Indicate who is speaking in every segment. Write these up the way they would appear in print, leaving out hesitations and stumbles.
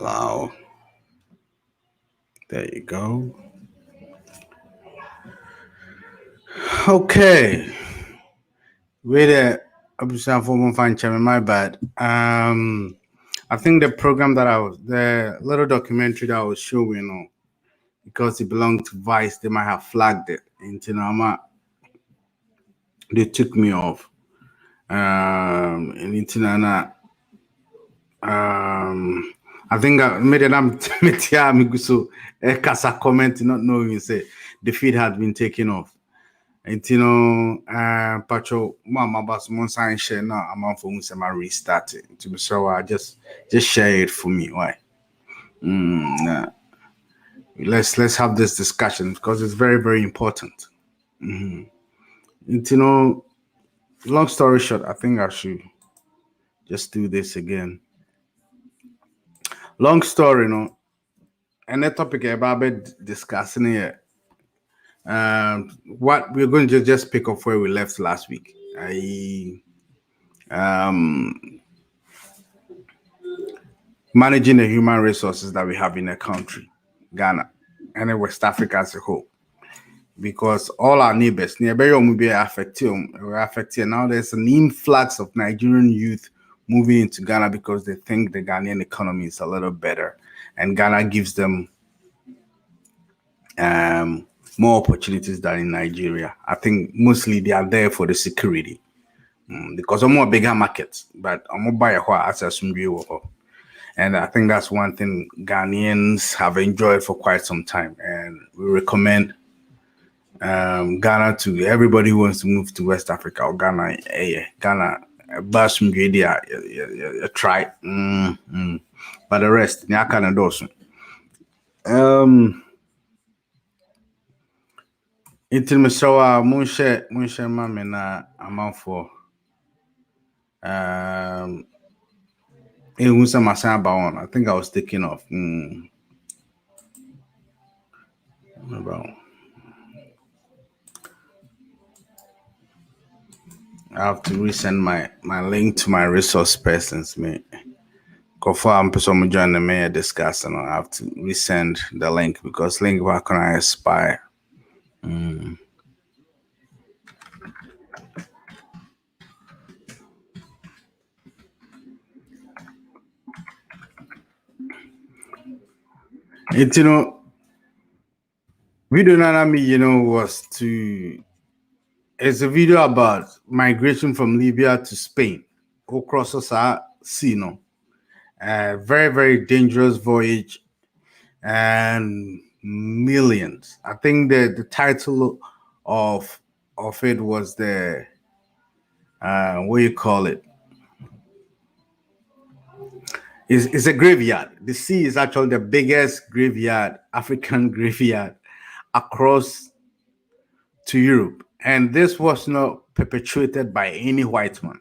Speaker 1: Allow. There you go. Okay. Wait a for fine chairman, my bad. I think the program the little documentary that I was showing on, because it belonged to Vice, they might have flagged it. And they took me off. And I think I made an so Kasa comment not knowing say the feed had been taken off. And Pacho Mama Bas Monsan share now I'm for Musama restarted. To be so I just share it for me. Why? Nah. Let's have this discussion because it's very, very important. And, long story short, I think I should just do this again. Long story, and that topic about discussing here. What we're going to just pick up where we left last week. Managing the human resources that we have in the country, Ghana, and in West Africa as a whole. Because all our neighbors, nearby will be affected. Now there's an influx of Nigerian youth moving into Ghana because they think the Ghanaian economy is a little better, and Ghana gives them more opportunities than in Nigeria. I think mostly they are there for the security because I'm more bigger markets, but I'm more buy a access. And I think that's one thing Ghanaians have enjoyed for quite some time, and we recommend Ghana to everybody who wants to move to West Africa or Ghana. Ghana, Basham Media, try. But the rest, Nyaka Dosun. Until Misawa Munshe Mamina amount for I think I was taking off. I have to resend my link to my resource persons, mate. Before I'm person join the mayor discuss, and I have to resend the link because link back can I expire. It video Nanami, was to. It's a video about migration from Libya to Spain, across the sea, very, very dangerous voyage, and millions. I think the title of it was the what you call it? It's a graveyard. The sea is actually the biggest graveyard, African graveyard, across to Europe. And this was not perpetuated by any white man.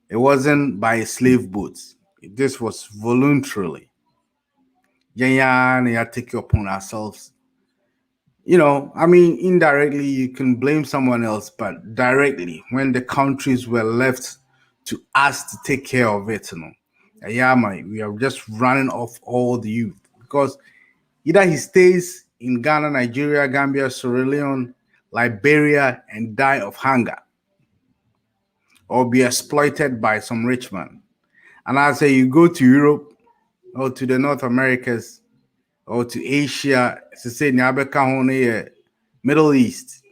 Speaker 1: It wasn't by slave boats. This was voluntarily. Yeah, take it upon ourselves. Indirectly you can blame someone else, but directly, when the countries were left to us to take care of it, we are just running off all the youth because either he stays in Ghana, Nigeria, Gambia, Sierra Leone, Liberia, and die of hunger, or be exploited by some rich man. And I say you go to Europe or to the North Americas or to Asia, to say Middle East,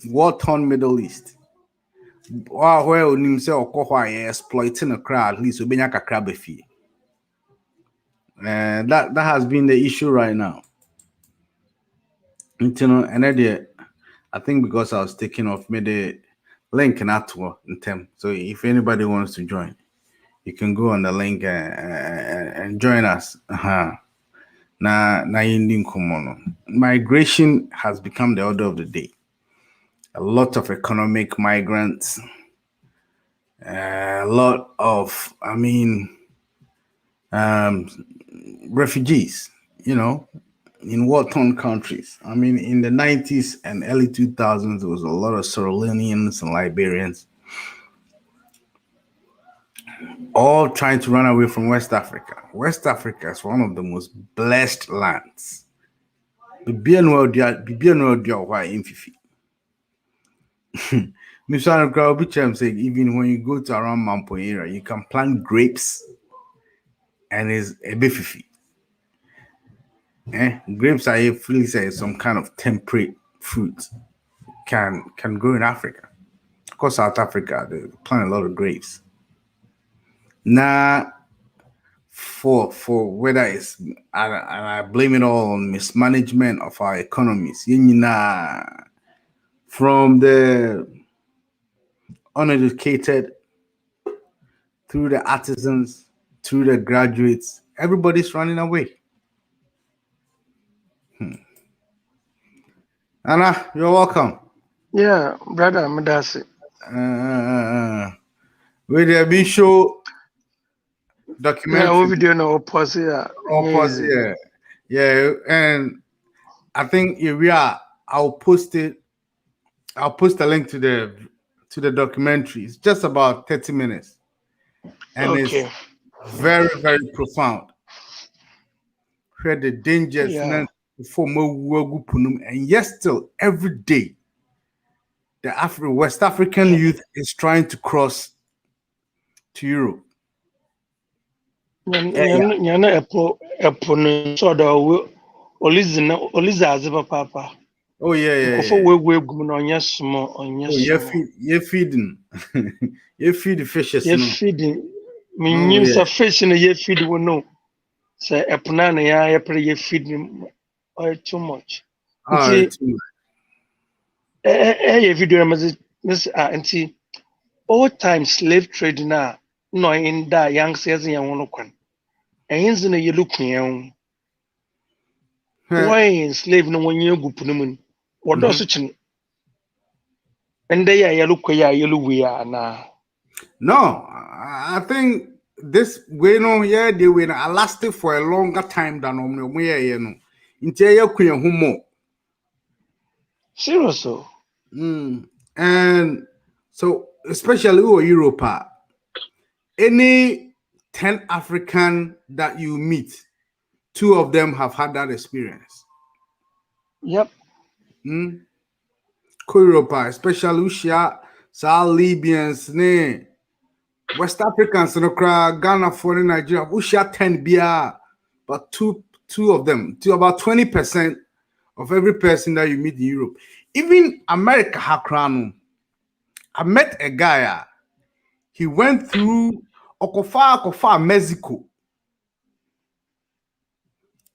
Speaker 1: war-torn Middle East. Where unim say exploiting a crowd, at least ubenya kakra befi. That has been the issue right now. And I think because I was taking off, made a link in term. So if anybody wants to join, you can go on the link and join us. Migration has become the order of the day. A lot of economic migrants, a lot of, refugees, in war-torn countries. In the 90s and early 2000s, there was a lot of Sierra Leoneans and Liberians all trying to run away from West Africa. West Africa is one of the most blessed lands. Mr. Crowd, saying even when you go to around Mampoira, you can plant grapes and it's a bit fifi. Grapes are freely say some kind of temperate fruit can grow in Africa. Of course, South Africa, they plant a lot of grapes. Now, for whether it's and I blame it all on mismanagement of our economies. From the uneducated through the artisans, through the graduates, everybody's running away. Anna, you're welcome.
Speaker 2: Yeah, brother Madasi.
Speaker 1: With the big show documentary.
Speaker 2: Yeah, what video no pause here.
Speaker 1: Yeah, and I think if we are, I'll post it. I'll post a link to the documentary. It's just about 30 minutes, and it's very, very profound. Where the dangers and yet still every day the West African youth is trying to cross to Europe. Oh yeah. You're feeding. You feed the fishes.
Speaker 2: You're feeding. Means a fish in a year feed will know. Say a banana, ya pray you feeding too much. Video Miss Auntie. All time slave trade now, no in that young says in your one. And he's in a you look young. Why in slave no one you go punumun? What does it? And they are yellow we are now.
Speaker 1: No, I think this we know here they will last for a longer time than we are you know. Interior queen humo.
Speaker 2: Seriously.
Speaker 1: And so especially over Europe, any 10 African that you meet, 2 of them have had that experience.
Speaker 2: Yep.
Speaker 1: Europe, especially Lucia, Libyans, West Africans, Ghana, foreign Nigeria, Usha 10 BR, but two of them, to about 20% of every person that you meet in Europe. Even America Hakranu. I met a guy, he went through Okofa, Mexico.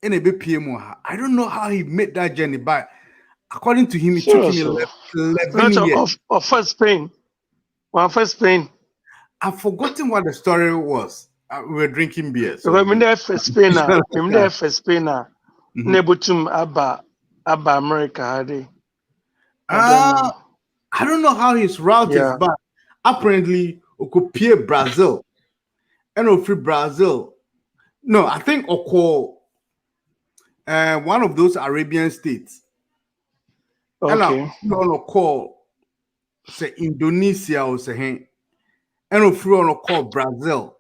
Speaker 1: In a BPM. I don't know how he made that journey, but according to him, it took him 11 years.
Speaker 2: Of first Spain. Well, first Spain.
Speaker 1: I've forgotten what the story was. We were drinking beer.
Speaker 2: So I'm there for Spain. I'm there for Spain. Nebutum Abba America.
Speaker 1: I don't know how his route is, but apparently Okopie Brazil. And free Brazil. No, I think Oko one of those Arabian states.
Speaker 2: Okay.
Speaker 1: And call say Indonesia or say and free on call Brazil.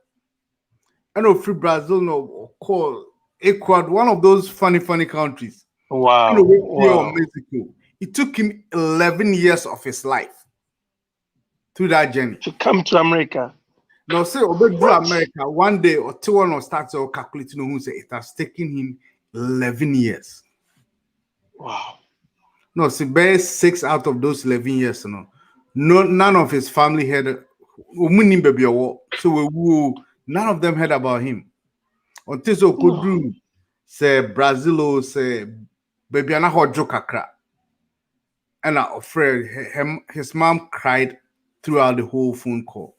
Speaker 1: And free Brazil no call Ecuador, one of those funny countries.
Speaker 2: Wow.
Speaker 1: Mexico. It took him 11 years of his life through that journey.
Speaker 2: To come to America.
Speaker 1: Now, say, America, one day or 2 or starts or calculating who say it has taken him 11 years.
Speaker 2: Wow.
Speaker 1: No, see, best 6 out of those 11 years, none of his family had so none of them heard about him. Until so could do say Brazil say baby ana hojo kakra. And I'm afraid his mom cried throughout the whole phone call.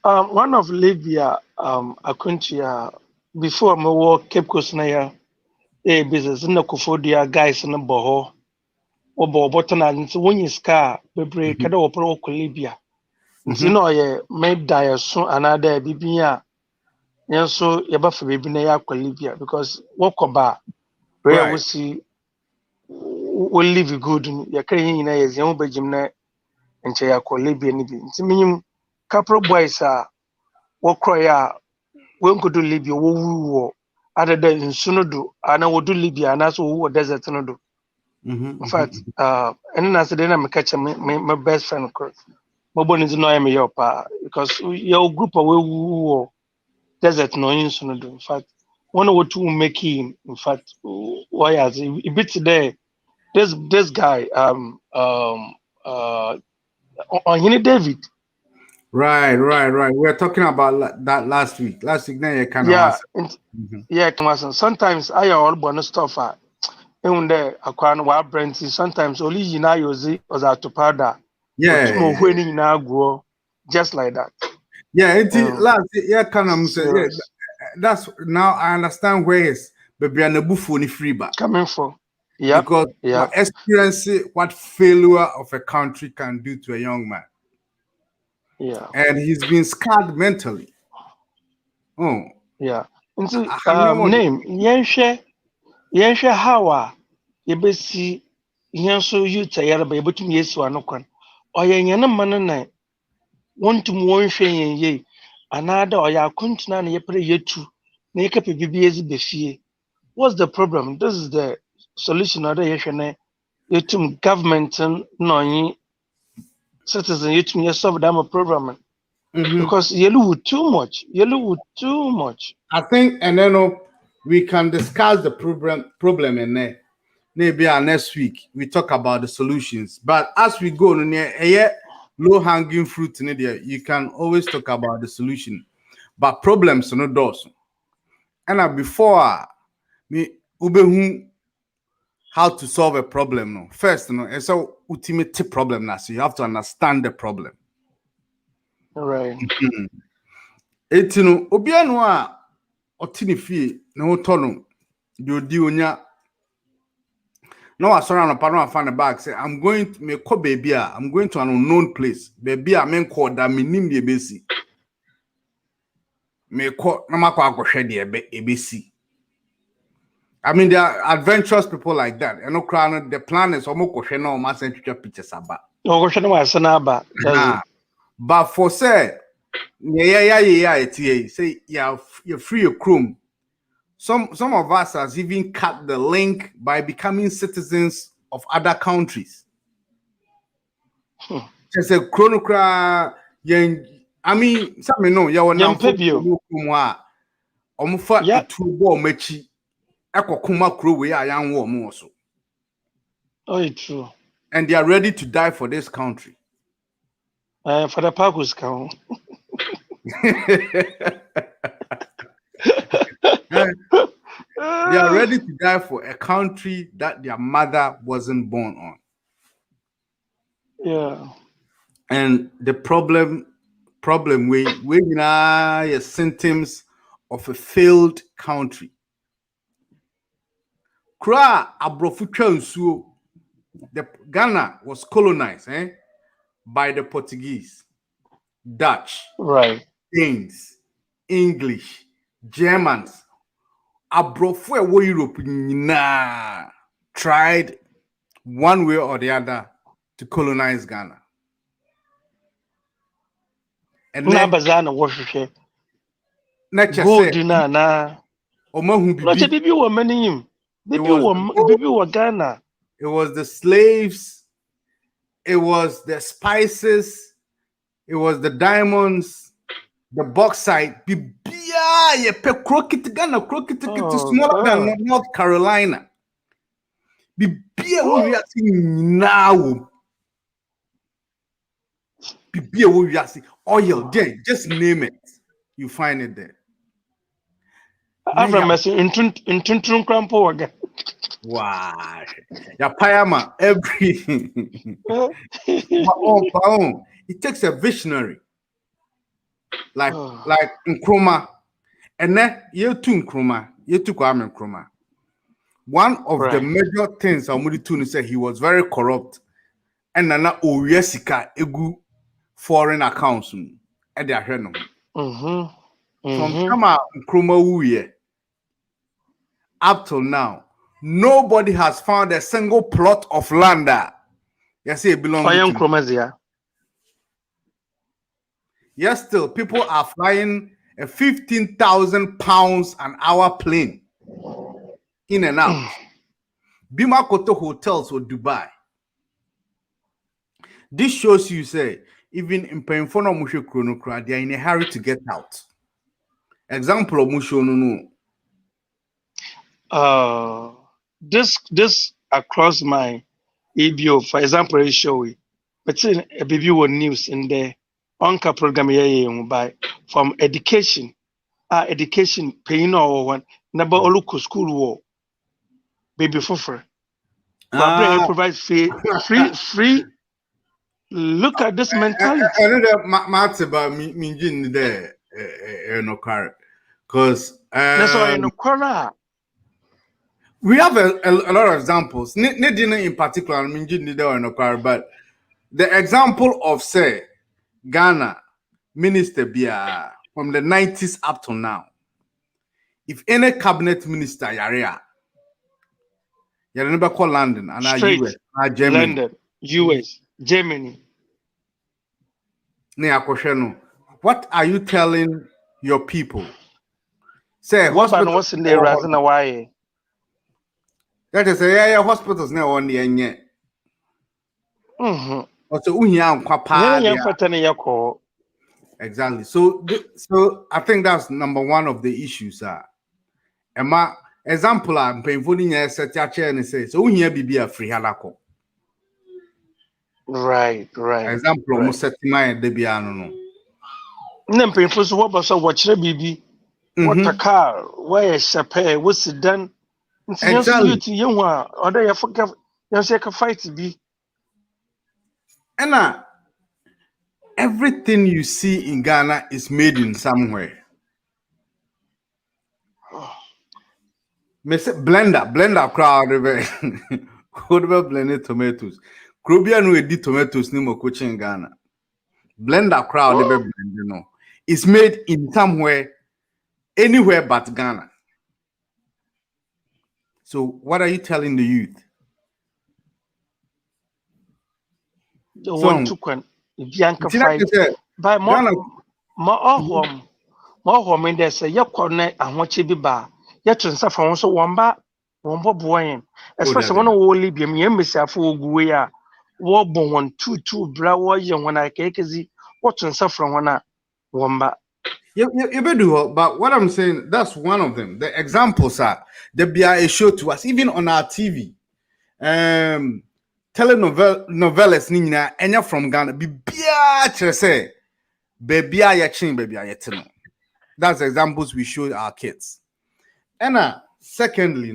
Speaker 2: One of Libya, Akuntia, before my work, Cape Coast Naya, business in the Kofodia guys in the Boho, or Botana, and so when you scar, Bebre, Kada, or Libya. You know, I made dire soon another Bibia. And so, you're buff Bibinaya Libya because walk about where we see will live good. You're carrying in a young Belgium and Chaya Libya. It's meaning couple boys what cry when could do Libya war other than in Sunodu and I would do Libya and that's who desert no do. In fact, and then I said then I'm catching my best friend my born is no me your because your group away who desert no in Sunodu. In fact, one or two make him in fact why has a bit there. This guy on David.
Speaker 1: Right. We were talking about that last week. Last week, now you kind of
Speaker 2: Yeah,
Speaker 1: answer.
Speaker 2: yeah, sometimes I all bonus stuff. And there, wa brand. Sometimes only you know use was out to powder.
Speaker 1: Yeah.
Speaker 2: When you now grow, just like that.
Speaker 1: Yeah, last yeah, kind of say, yeah,
Speaker 2: Serious.
Speaker 1: that's now I understand where it's baby and the buffoni free back
Speaker 2: Coming for. Yep.
Speaker 1: because
Speaker 2: Yep.
Speaker 1: experience what failure of a country can do to a young man,
Speaker 2: Yeah.
Speaker 1: and he's been scarred mentally. Oh,
Speaker 2: Yeah. Into
Speaker 1: I remember.
Speaker 2: name Yenshe Hawa Yebesi Yanso you tayara by but me yesu anokwan. Oyanyana manana want to one shame ye another or ya continent na yepre yetu na yekape bibiezi befie. What's the problem? This is the solution other yeshane yetum government no citizen yetum solve that problem because yellow too much.
Speaker 1: I think, and then we can discuss the problem in there. Maybe next week we talk about the solutions. But as we go near low hanging fruit in there, you can always talk about the solution. But problems no doors. And before me ube how to solve a problem no. First, and so ultimate problem now. So you have to understand the problem.
Speaker 2: Right.
Speaker 1: It's obiano a otini fie na hotono de odi onya no wasora no pa no afa ne bag say I'm going to me call baby I'm going to an unknown place baby a men call that minim de besi me call na makwa akohwe de ebesi. I mean, there are adventurous people like that. And the plan is almost no mass pictures about. But for say, say you're free your chrome. Some of us has even cut the link by becoming citizens of other countries. Just a chronocra, I mean, some know you are now omufa to war mechi. Kuma crew we are young woman also.
Speaker 2: Oh, it's true.
Speaker 1: And they are ready to die for this country.
Speaker 2: For the Pakus count.
Speaker 1: They are ready to die for a country that their mother wasn't born on.
Speaker 2: Yeah.
Speaker 1: And the problem we symptoms of a failed country. Kra abrofutwa nsuo. The Ghana was colonized by the Portuguese, Dutch,
Speaker 2: right,
Speaker 1: Danes, English, Germans. Abrofo ewo Europe tried one way or the other to colonize Ghana. And
Speaker 2: then bazana wohwehwe.
Speaker 1: Gold
Speaker 2: na.
Speaker 1: Omahu bibi.
Speaker 2: Not bibi wo manim. Bibi wo Ghana.
Speaker 1: It was the slaves, it was the spices, it was the diamonds, the bauxite. Bibia ye pe croquet Ghana, croquet smaller than North Carolina. Bibia we are seeing now. Bibia we are seeing oil there, just name it. You find it there.
Speaker 2: Avram in tuntun crampo waga.
Speaker 1: Wow. Ya payama every it takes a visionary like Nkrumah. And then you too Nkrumah, you too Kwame Nkrumah. One of the major things Amudi Tunu said, he was very corrupt. And nana oyesika egu foreign accounts at their head. From Kama Nkrumah uye up till now, nobody has found a single plot of land that it belongs to. Yes, still people are flying a 15,000 pounds an hour plane in and out. Bima Koto hotels or Dubai. This shows you say even in Penfono Musho Chronocra, they are in a hurry to get out. Example of Musho no.
Speaker 2: This across my EBO, for example, I show it. But in a baby one news in the Onka program by from education, education paying or one number or local school war baby for
Speaker 1: Ah,
Speaker 2: provide free. Look at this mentality.
Speaker 1: another matter about me there, no car, because
Speaker 2: That's why in the corner.
Speaker 1: we have a lot of examples. Nedina in particular, Minjin there no car, but the example of say Ghana minister Bia from the 90s up to now. If any cabinet minister yarea, you never call London and
Speaker 2: Straight
Speaker 1: US and Germany.
Speaker 2: London, US, Germany.
Speaker 1: What are you telling your people? Say
Speaker 2: What about
Speaker 1: hospitals.
Speaker 2: what's in there? Razana why?
Speaker 1: That is yeah, hospitals now on the end. Also, exactly. So I think that's number one of the issues. Emma, example, I'm paying for the set and say, so here be a free halako.
Speaker 2: Right.
Speaker 1: Example, almost set my debiano.
Speaker 2: Nem paying for so what was a watch baby. What a car, where a chape, what's it done?
Speaker 1: Exactly.
Speaker 2: You or they forget you say a fight to be.
Speaker 1: And everything you see in Ghana is made in somewhere. Blender crowd whatever blended tomatoes. Krobia no edit tomatoes ni mo coaching in Ghana. Blender crowd blend, you know. It's made in somewhere, anywhere but Ghana. So what are you telling the youth?
Speaker 2: The one to can Bianca fight by more home in there say your corner and what you be bar. Yet to suffer also one boy, especially one of Libium, Yemisa for Guia, Warbon 1 2 bra young when I cake is what to suffer one bar.
Speaker 1: You do, but what I'm saying, that's one of them. The examples are there be a show to us, even on our TV. Telenovelas nina enya from Ghana. Bibia say baby baby. That's examples we show our kids. And secondly,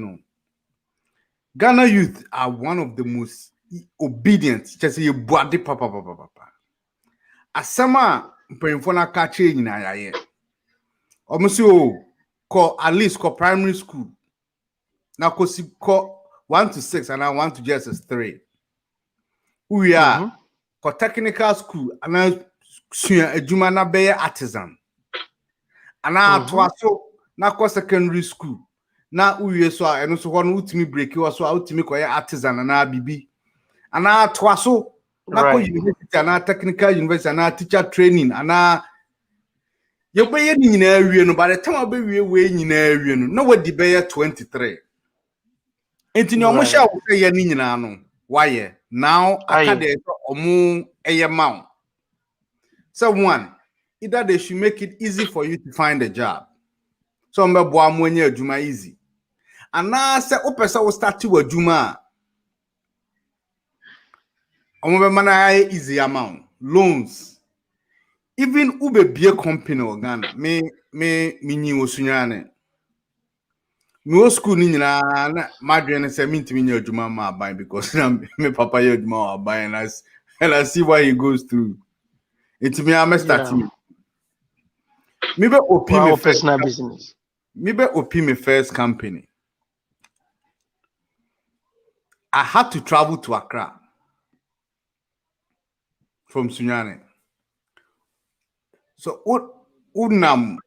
Speaker 1: Ghana youth are one of the most obedient. Just say body papa. Asama mpemfona ka che nyina yaye. Almost call at least call primary school. Now call 1 to 6 and I 1 to just 3. We are call technical school and I ejuma na be artisan. And I so na call secondary school. Na uye so eno so ho no utimi break you so utimi call artisan na bibi. And I so na call university and technical university and teacher training and you pay ni nyina awie no by the time abewie we nyina awie no na wadi be 23 enti ni omo sha wo say ni nyina no why now aka dey omo eye maw so one either they should make it easy for you to find a job so mbebo amonya adwuma easy and na say opesa wo start wo adwuma omo be mana easy amount loans. Even ube be a company or Ghana, me nyi osunyane. Me school ni nyina madre say me ntimi nya adwuma ma buy because me papa ye adwuma wa buy and I see why he goes through. It me am starting. Me be opi me
Speaker 2: personal business.
Speaker 1: Me be opi me first company. I had to travel to Accra from Sunyane. So Udnam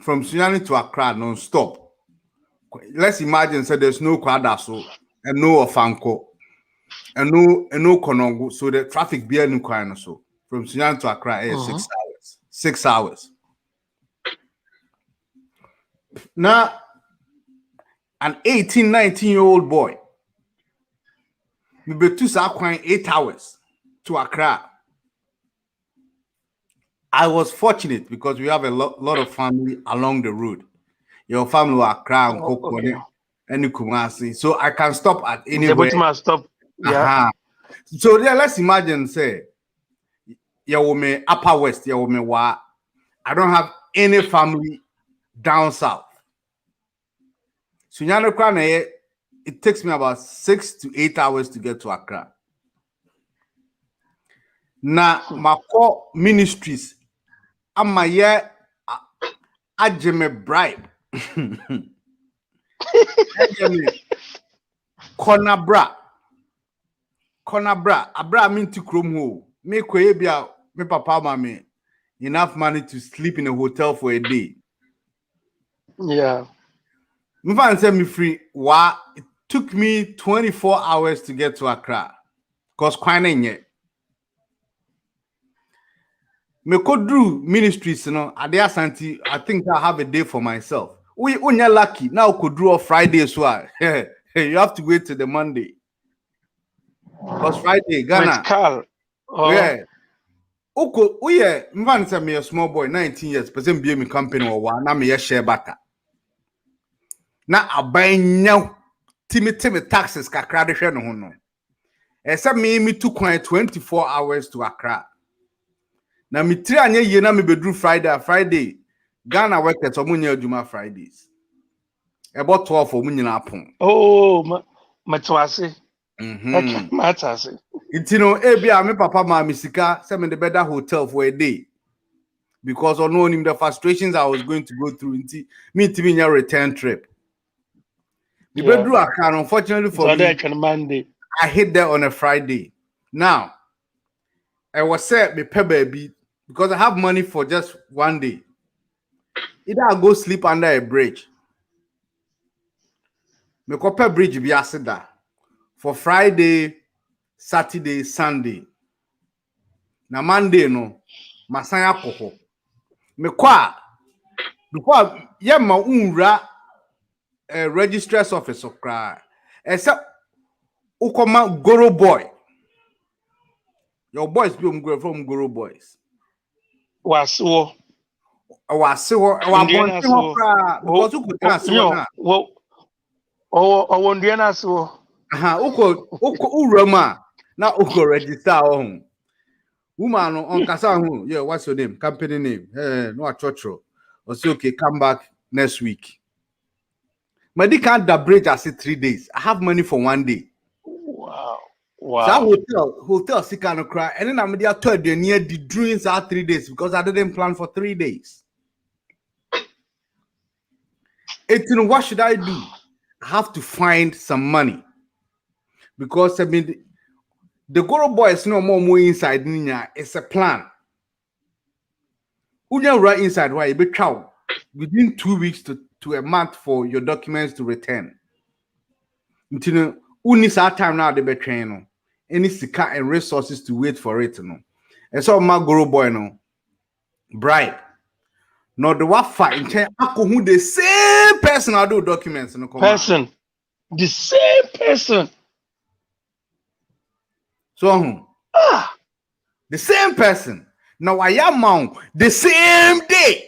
Speaker 1: from Sunyani to Accra non-stop. Let's imagine there's no Kwadaso and no Ofanko and no Konongo. So the traffic be any kind so from Sunyani to Accra is 6 hours. 6 hours. Now, an 18, 19-year-old boy, we be to Sakwan 8 hours to Accra. I was fortunate because we have a lot of family along the road. Your family were Accra and
Speaker 2: Okay.
Speaker 1: Kokone and Kumasi, so I can stop at
Speaker 2: Yeah,
Speaker 1: anywhere.
Speaker 2: but stop. Yeah.
Speaker 1: So yeah, let's imagine, say, you me Upper West, you me wa. I don't have any family down south. So it takes me about 6 to 8 hours to get to Accra. Now, my core ministries, I'm my year, I me bribe. Konabra, abra mean to chrome ho. Me kwebia, me papa mame enough money to sleep in a hotel for a day.
Speaker 2: Yeah.
Speaker 1: Mfan send me free. It took me 24 hours to get to Accra. Cause quite yet. Me Kodru Ministries, at the Asante, I think I have a day for myself. When you're lucky, now Kodru on Friday as well. You have to wait till the Monday. Because Friday, Ghana.
Speaker 2: With Carl.
Speaker 1: Yeah. Yeah, Mvan say me a small boy, 19 years, person be me company or one, na me a share butter. Na aban nyaw timi taxes kakra de hwe no ho no. Esa me took 24 hours to Accra. Na me tiri anya ye na me bedru Friday. Ghana workers omunya adwuma Fridays. About 12 omunyina apon.
Speaker 2: Oh, matwase.
Speaker 1: Mhm.
Speaker 2: Matase.
Speaker 1: Itino ebia me papa ma me sika say me the better hotel for a day. Because I know him the frustrations I was going to go through me to be a return trip. The bedroom account, unfortunately for me,
Speaker 2: Monday.
Speaker 1: I hit there on a Friday. Now, I was set me pay baby because I have money for just one day. Either I go sleep under a bridge. Me pay bridge be asida for Friday, Saturday, Sunday. Na Monday no, masanya koko. Me kwa before yema unra registrar's office of cry. Except Ukoma Goro boy. Your boys be from Goro boys.
Speaker 2: Wasuo.
Speaker 1: Wasiwo
Speaker 2: Indiana so.
Speaker 1: because you could answer na.
Speaker 2: Oh, Indiana so.
Speaker 1: Uko urama na uko register on. Woman on kasa hu. Yeah, what's your name? Company name. No achocho. Or say okay, come back next week. Madi can't da bridge I say 3 days. I have money for 1 day.
Speaker 2: Wow.
Speaker 1: So hotel sika no cry. And then I'm there third day near the dreams are 3 days because I didn't plan for 3 days. What should I do? I have to find some money. Because I mean the Goro boys no more inside ninya. It's a plan. Unya right inside why you be chow within 2 weeks to a month for your documents to return. Until uni sa time now they be train no. Any sika and resources to wait for it no. And so my Goro boy no bribe. No the wafa in chain who the same person I do documents no come
Speaker 2: person. The same person.
Speaker 1: So the same person. Now I am mount the same day.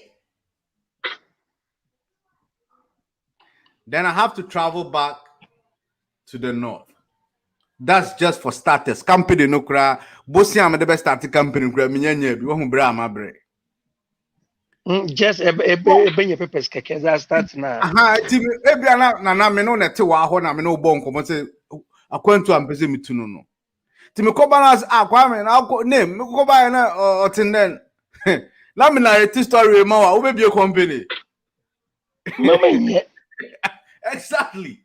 Speaker 1: Then I have to travel back to the north. That's just for starters. Company no kra. Bosi am the best starting company kra minyanya bi wo hu bra amabre.
Speaker 2: Just a benye papers keke that start now.
Speaker 1: Ti ebia na me no nete wa ho na me no bo nkomo se akwantu ampese mitu no. Ti me ko balance akwa me na name me ko ba na otinden. La me na reti story ma wa wo be bi company.
Speaker 2: Mama
Speaker 1: Exactly.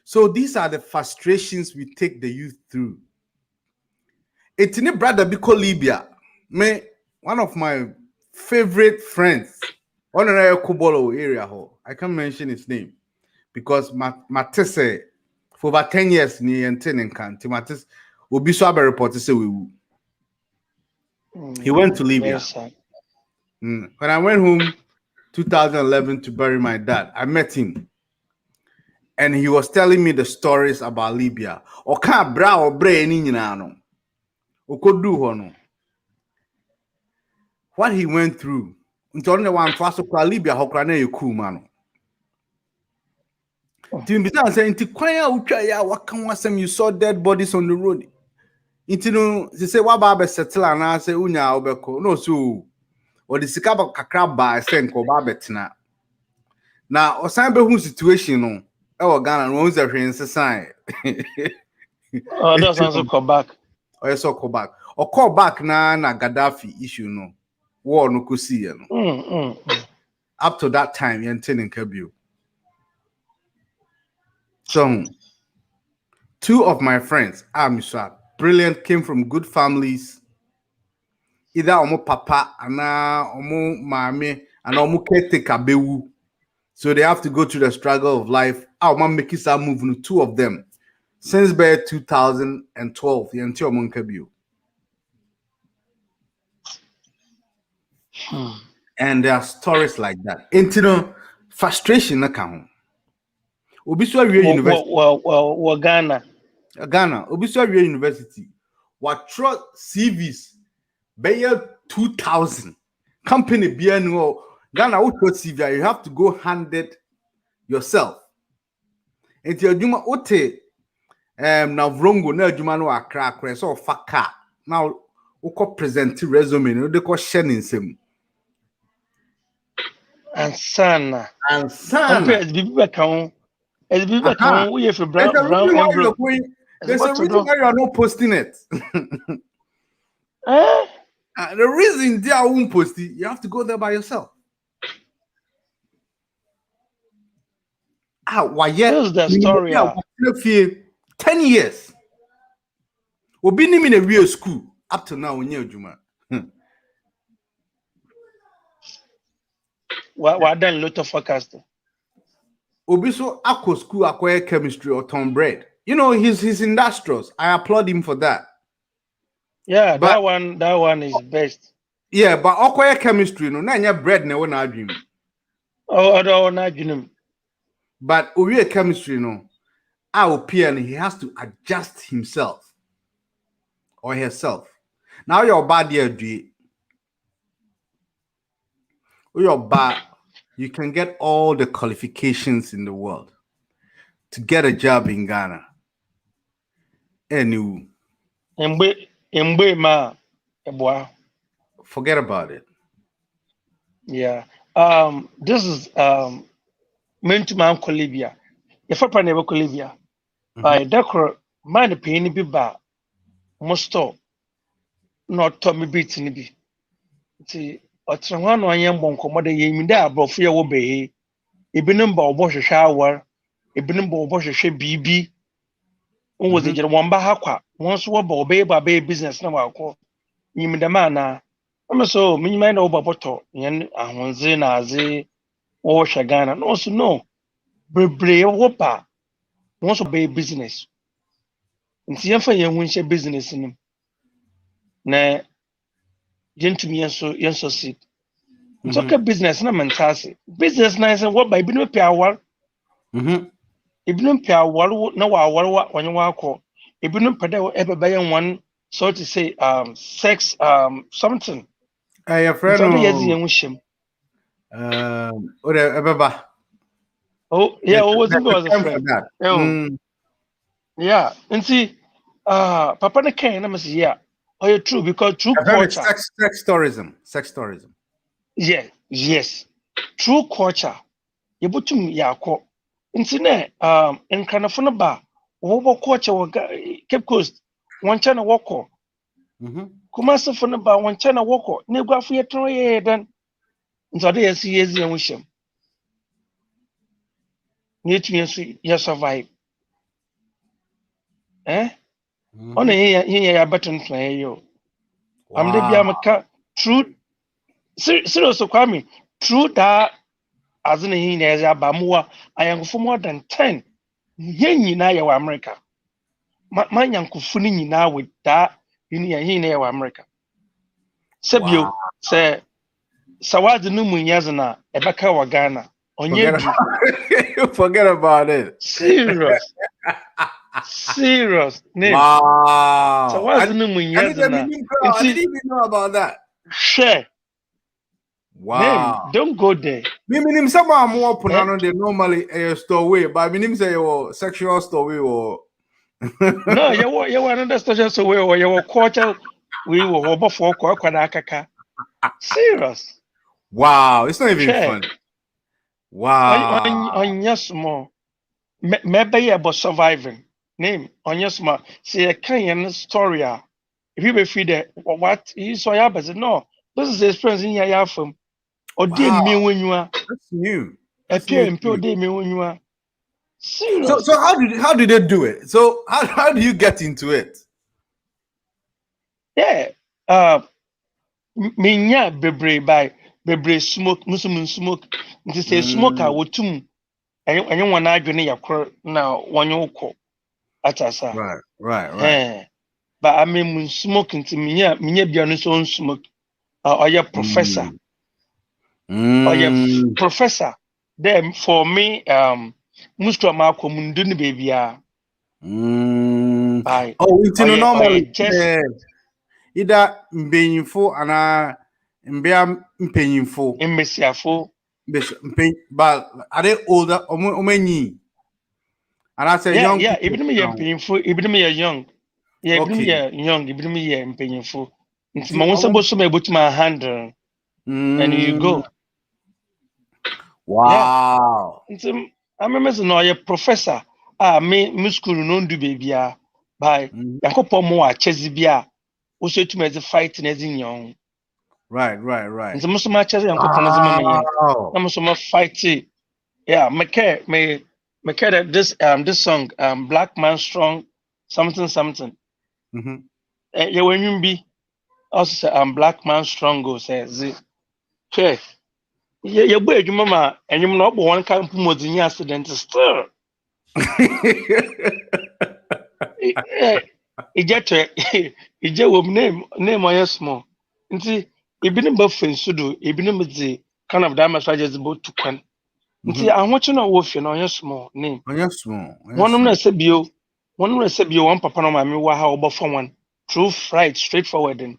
Speaker 1: So these are the frustrations we take the youth through. It's in a brother because Libya. Me, one of my favorite friends, on the Kubolo area, I can't mention his name because Matisse for about 10 years near and 10 and can't. Matisse will be so report to say we will. He went to Libya.
Speaker 2: Very sad.
Speaker 1: When I went home 2011 to bury my dad, I met him. And he was telling me the stories about Libya. Oka bra or brain in no. Okodu hono. What he went through. Until one fast Libya hokrane you cool man. Timbita saying to kwaya utaya wakan wasem you saw dead bodies on the road. Intino they say what baba settle and I say unya obeko. No so or the sikaba kakra ba send ko baba betina. Now osan be hu situation no. Ewo Ghana no one say sign.
Speaker 2: Oh, that's also come back.
Speaker 1: Or so call back. Or call back na Gaddafi issue no. War no kusi no. Up to that time, Yentin and Kabul. So, two of my friends, Misha, brilliant, came from good families. Either omo papa, ana omo mame, and omo caretaker bewu. So they have to go through the struggle of life. Our mom make it move, two of them. Since by 2012, Yentin omo Kabul. And there are stories like that. Into frustration, na kahun. Obiswa University.
Speaker 2: Well, Ghana.
Speaker 1: Obiswa University. What trust CVs? Bayer 2,000. Company BNO. Ghana, what CV? You have to go hand it yourself. Into your Juma Ote. Now Vrongo, na Juma no akra so faka. Now, uko present resume. No, they call sharing some.
Speaker 2: And sana. As people come, we have a brown envelope.
Speaker 1: There's a reason why you are not posting it. The reason they won't post it, you have to go there by yourself. Why?
Speaker 2: Here's the story.
Speaker 1: 10 years. We've been in a real school up to now in Juma.
Speaker 2: What done lot of forecasting?
Speaker 1: Obiso Akko school acquire chemistry or Tom bread. You know, he's industrious. I applaud him for that.
Speaker 2: Yeah, but that one is best.
Speaker 1: Yeah, but acquire chemistry, no, na bread never na dream.
Speaker 2: Oh, na dream.
Speaker 1: But Owie chemistry, no, our peer, he has to adjust himself or herself. Now you're bad here, you're bad. You can get all the qualifications in the world to get a job in Ghana. Anyway, forget about it.
Speaker 2: Yeah. This is meant to my uncle Libya. If I never Libya, I decor man paying be ba most not Tommy beats in be. See. Ọtụtụ onye mgbọ nkọmọdé yẹ mi dẹ aborɔfo yẹ wọ bẹẹ ebinom ba ọbọ hwehwẹ awar ebinom ba ọbọ hwehwẹ biribi wọn wọ gyere wọn ba ha kwa wọn nso wọ ba ọbẹyẹ ba bẹyẹ business na wakọ nyim dɛm ana ọmọ so minyima na ọba bọtọ yẹn ahonze na adze wọ hwẹ Ghana na ọsọ no bebree wọ ba wọn nso bẹyẹ business nti yẹn fa yẹn ho nhyɛ business nim na gentlemen yenso seed. It's okay business na mentase. Business na is what by binu pe awar. Ibinu pe awar na wa awar onye wa akọ. Ibinu pe da ebe bayan one so to say sex something.
Speaker 1: Your friend
Speaker 2: so yezi yen hwem.
Speaker 1: Ebeba.
Speaker 2: Oh yeah, was a friend. Yeah, and see papa na ken na me say yeah. Oh, yeah, true, because true culture.
Speaker 1: Sex tourism.
Speaker 2: Yeah, yes. True culture. You put him yako. Intine, in Canafona bar, over culture, Cape Coast, one channel walker. Kumasa for the bar, one channel walker, never for your troy then. So they see yes, and wish him. Need to survive. Eh? On a button play you. I'm the Biamaka true. Seriously, Kwame, true that as in a Bamua, I am for more than 10. Yen na ya America. My uncle Funny now with that in America. Sebio say Sawadi no munyazna ebeka wa Ghana.
Speaker 1: Forget
Speaker 2: Onye
Speaker 1: about, forget about it.
Speaker 2: serious. Serious name.
Speaker 1: Wow.
Speaker 2: Sawadi no munyazna.
Speaker 1: I didn't even know about that.
Speaker 2: Share. Name.
Speaker 1: Wow.
Speaker 2: Don't go there.
Speaker 1: Me some are more punano they normally a stowaway, but me say your sexual stowaway or
Speaker 2: No, you were another station so we or your quarter we were over for Kaka. Serious.
Speaker 1: wow, it's not even
Speaker 2: Share.
Speaker 1: funny. Wow.
Speaker 2: On yes more. Maybe about surviving. Name on yes more. See a kind of story. If you be feed it, what you saw ya, but no, this is the experience in your from. Or dear
Speaker 1: Wow.
Speaker 2: me when you are
Speaker 1: That's new.
Speaker 2: appear and pure day me when you are. Serious.
Speaker 1: So how did they do it? So how do you get into it?
Speaker 2: Yeah. Minya bebre by bebre smoke, muslim smoke. Nti say smoke a wotum enye won adwene yakor na wonye ukọ atasa.
Speaker 1: Right.
Speaker 2: But I mean smoke nti minya bia no so smoke. Oya professor. Oya professor. Then for me muskwa mako mundu ni baby a.
Speaker 1: Oh, it's normal.
Speaker 2: Just
Speaker 1: Either mbenyinfo ana mbea mpenyinfo.
Speaker 2: Mmesiafo.
Speaker 1: But are they older or many? And I say young.
Speaker 2: Yeah, even me mpenyinfo, even me young. Yeah,
Speaker 1: Okay.
Speaker 2: young, even me mpenyinfo. Nti ma wonsa bo so ma ebutuma handle. And you go.
Speaker 1: Wow.
Speaker 2: Yeah. Nti I remember say no, professor. Me school no do baby a. Bye. Yakopɔ mo a chezi bia. Wo so tuma ezi fight na ezi nyon.
Speaker 1: Right.
Speaker 2: Nti mo so ma chezi yakopɔ na ezi mama yen. Na mo so ma fight. Yeah, me care that this song Black Man Strong something. Yeah, when you be also say Black Man Strong go say okay. Yeah, boy, you mama, and you not one can put more than accident still. It get name on your small. And see, it been buffing sudo, it been the kind of damage I just about to can. See, I'm watching a wolf on your small name.
Speaker 1: On your small.
Speaker 2: One of them said you, one papa no mammy, how about for one true, right, straightforward.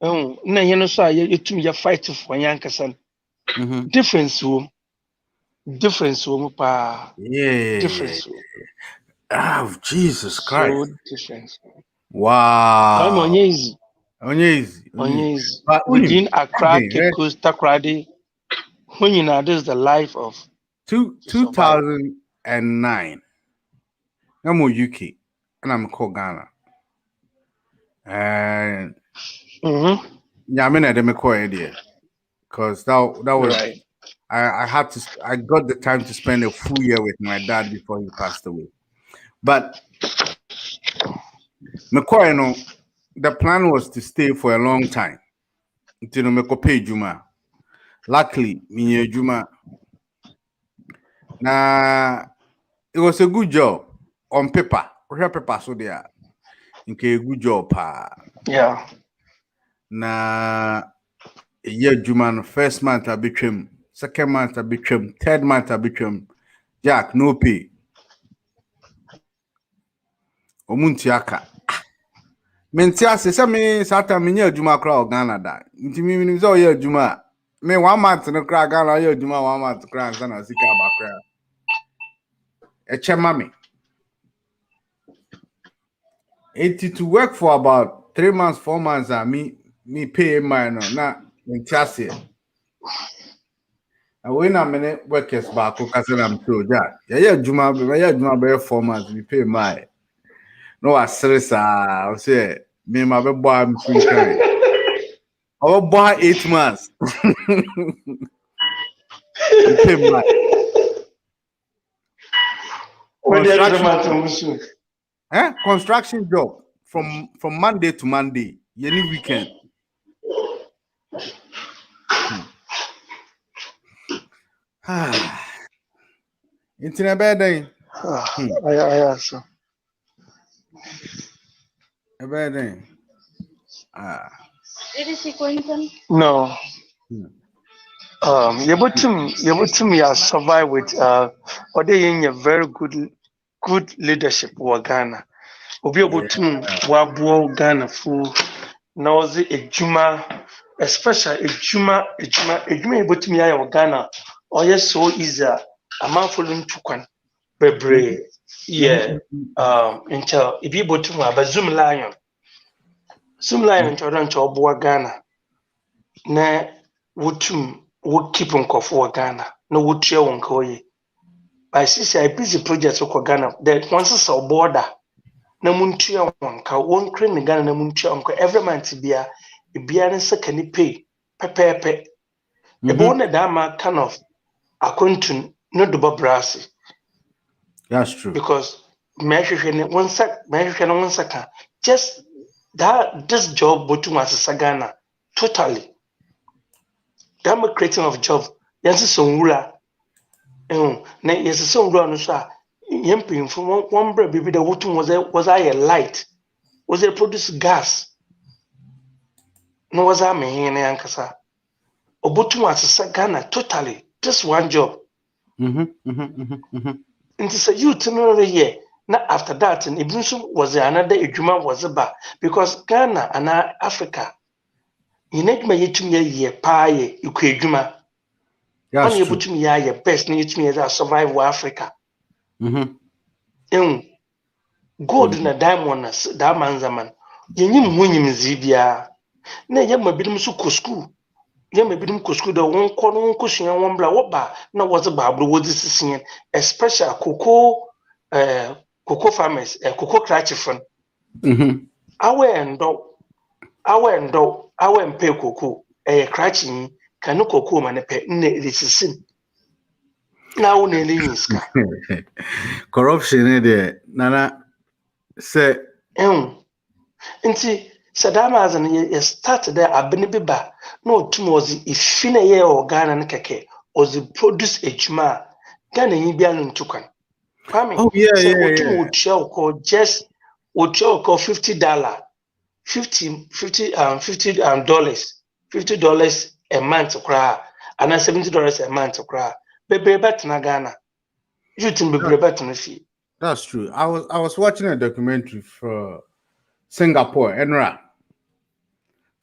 Speaker 2: Oh, na you know, so you to me, fight for Yankasan. Difference, pa.
Speaker 1: Yeah.
Speaker 2: Difference.
Speaker 1: Oh, Jesus Christ.
Speaker 2: So different.
Speaker 1: Wow.
Speaker 2: I'm easy. But within Accra, Cape Coast, Takoradi, when you know this is the life of
Speaker 1: 2009. I'm in UK and I'm called Ghana. And yeah, I mean I didn't call idea because that was
Speaker 2: right.
Speaker 1: I got the time to spend a full year with my dad before he passed away. But McCoy, the plan was to stay for a long time. Until me pay Juma. Luckily, me Juma. Now it was a good job on paper. We have paper so there. Okay, good job.
Speaker 2: Yeah.
Speaker 1: Na a year Juma, first month I became, second month I became, third month I became. Jack, no pay. Omuntiaka. Mentia se me sata me nya Juma kra Ghana da. Nti me nim so ye Juma. Me 1 month no kra Ghana ye Juma 1 month kra nsa na sika ba kra. Echema me. To work for about 3 months, 4 months, me pay my no na mentia. And when I'm in workers back, because I'm told that. Yeah, Juma be 4 months, we pay my. No, I say, me, my boy, I'm free time. Our boy, 8 months. We pay my. Construction job from Monday to Monday, any weekend. It's in a bad day. A bad day.
Speaker 2: No. You ya survive with or they in a very good leadership wa Ghana. Obi
Speaker 1: Yeah.
Speaker 2: wabuo Ghana fu na ozi ejuma especially ejuma yebotum ya wa Ghana oye so easy amanfulu ntukwan bebre yeah until ibi botum aba Zoom Lion ncho obuo Ghana na wotum wo keep nkofo wa Ghana na wotua won ka oye by sisi I busy project ko Ghana that once so border na muntua won ka won kre ne Ghana na muntua won ka every month bia ne saka ni pay pepepe e bo na da ma kind of akontun no do brasi.
Speaker 1: That's true.
Speaker 2: Because mehwehwe ne won saka just that this job botum asesa Ghana totally that creating of job yansi sonwura na yansi sonwura no so a yempinfo one bra bibi da wotum was a light was a produce gas no was a mehin na yankasa obotum asesa Ghana totally just one job nti say youth no here na after that and even was another ejuma was ba because Ghana and Africa yineduma yetum ye paaye ikwadwuma
Speaker 1: That's
Speaker 2: on
Speaker 1: true.
Speaker 2: yebutum ye best na yetum ye survive wa Africa gold na diamond na da manzaman yenyim hunyim zibia na yema bidum su ko school yema bidum ko school da won ko no ko sua won bla wo ba na wo ze ba abro wo ze sisien especially cocoa farmers cocoa crachifon awe mpe cocoa crachi kanu cocoa ma ne pe na resisin na wo na eliska
Speaker 1: Corruption there nana say
Speaker 2: nti sadama azan ye start there abene biba na otum ozi ifine ye Ghana ne keke ozi produce ejuma Ghana yin bia no ntukwan kwame otum otua ko just otua ko $50 $50 a month kra and $70 a month kra bebre betna Ghana youth bebre betna fi.
Speaker 1: That's true. I was watching a documentary for Singapore, Enra.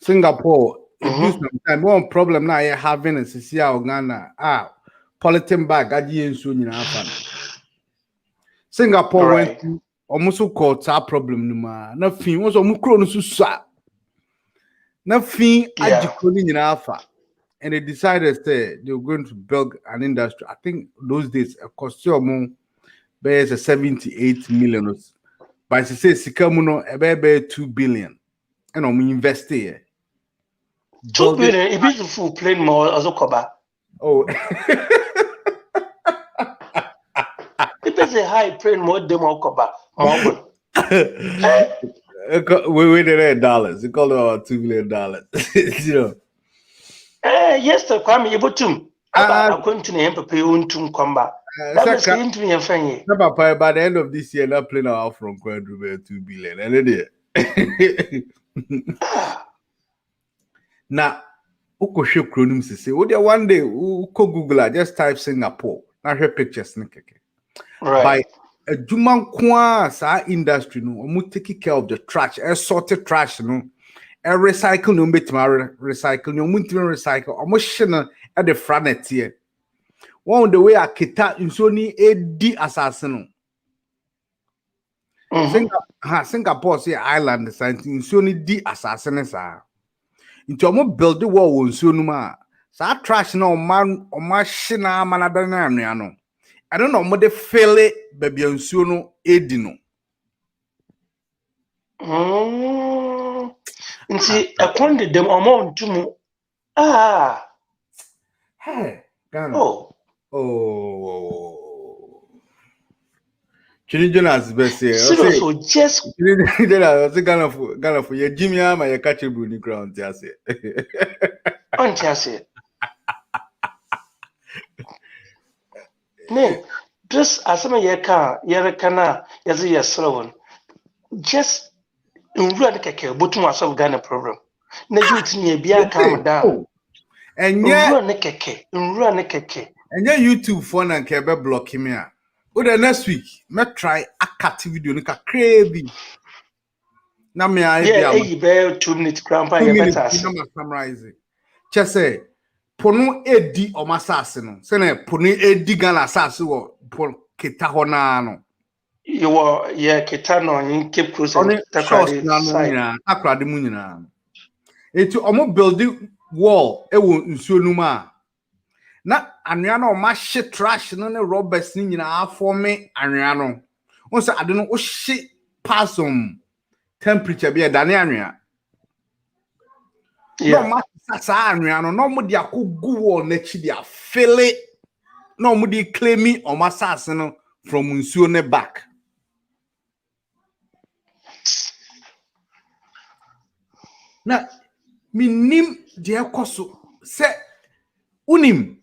Speaker 1: Singapore, one problem now you're having is Ghana. Politin bag, Singapore went almost called that problem. Nothing was almost close to sa. Nothing in Alpha. And they decided that they were going to build an industry. I think those days a costume bears a 78 million. But I say Sikamuno a 2 billion. And we invest here.
Speaker 2: 2 billion, a beautiful plane more as a cover.
Speaker 1: Oh,
Speaker 2: it is a high plane more demo cover.
Speaker 1: We waited $8. They called it about $2 billion. You know.
Speaker 2: Yes, the Kwame Yabutum. I'm going to name Papa Untum Comba. That was into me and Fanny.
Speaker 1: By the end of this year, not playing out from quadruple 2 billion. And it now, Uko show chronums to say, oh, there one day, Uko Google, just type Singapore. Now, her pictures.
Speaker 2: Right.
Speaker 1: By a Juman Kwa industry, no, I'm taking care of the trash, a sorted trash, no. A recycle no bit recycle no munti recycle almost shina at the front here. One the way a kita insoni edi assassin. Singapore say island something insoni di assassin sa. Into mo build the wall insonu ma. Sa trash no man o ma shina manadana no. I don't know mo de fele baby insonu edi no.
Speaker 2: Nti akonde dem amount mu
Speaker 1: Hey Ghana. Chini Jonas best here.
Speaker 2: So just
Speaker 1: Ghana for your Jimmy ama your catch bu ni ground ya say.
Speaker 2: On say. Ne just asema yeka na yazi yesrewon. Just in real keke botum asolve Ghana problem. na youth ni bia calm down
Speaker 1: enye
Speaker 2: nrua ne keke
Speaker 1: enye YouTube phone and kebe block me a o the next week me try akati video ni ka crazy na me a
Speaker 2: yeah be 2 minutes grandpa ya better as
Speaker 1: na summarize chese pono edi o masase no se na pono edi Ghana asase wo kita ho na no
Speaker 2: you yeah kita no in Cape Coast
Speaker 1: on short na no nyina akrade mu nyina eti omo build wall e wo nsuo nu ma na anwea na o ma hye trash no ne robbers ni nyina afome anwea no won se ade no o hye passum temperature be dane anwea no ma sa anwea no no mo dia kogu wall na chi dia fele no mo di claim o ma sase no from nsuo ne back na minim de ekoso se unim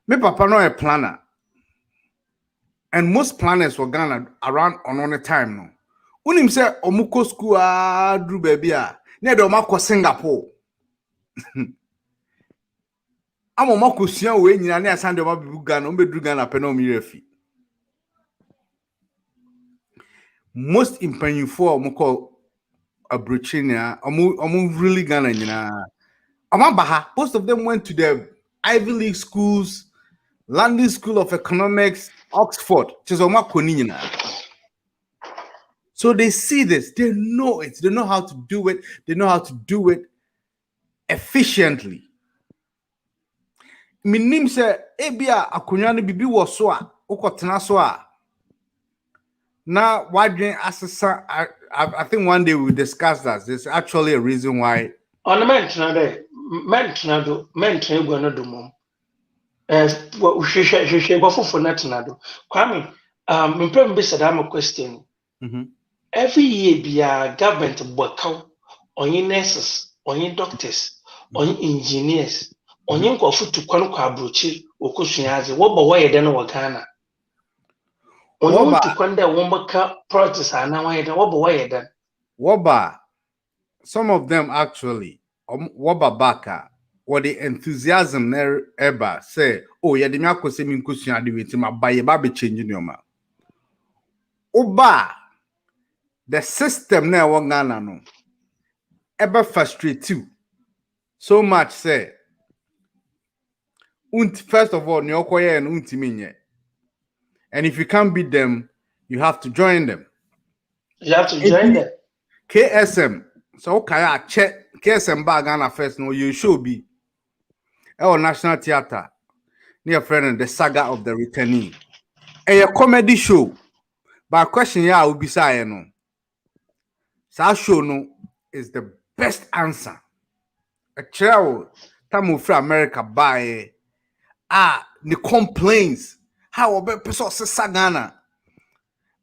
Speaker 1: me papa no a planner and most planners were Ghana around on the time no unim se omuko school dru baby a na de omakọ Singapore amo makosua we nyina na asan de omabebu Ghana ombedru Ghana pe na omirefi most impanyufo omukọ Abrochinia omu really Ghana nyina Amabaha, most of them went to the Ivy League schools, London School of Economics, Oxford. So they see this, they know it, they know how to do it, they know how to do it efficiently. Minim se ebia akonya no bibi wo so a ukotena so a na wadwen asesa I think one day we'll discuss that. There's actually a reason why
Speaker 2: ornament na de mentna do mentna egu no do mom hwehwe bofofo na tena do kwame mpem be said am a question every year bia government bwakaw onye nurses onye doctors onye engineers onye nkofo tukwan kwa abrochi okosuaze wo bo waye de no wo Ghana onye tukwan de wo mbaka projects ana waye de wo bo waye de
Speaker 1: woba some of them actually woba baka what the enthusiasm there ever say oh yeah the me akose mi nkosua de weti ma ba ye ba be change nyoma oba the system na wo Ghana no ever frustrate you so much say first of all, and if you can't beat them, you have to join them.
Speaker 2: You have to join them.
Speaker 1: KSM, so okay, check KSM Ghana first. No, you should be our National Theatre near friend the Saga of the Returnee. A comedy show. But question ya will be saying no. Sa show no is the best answer. A travel time from America by the complaints how about person Ghana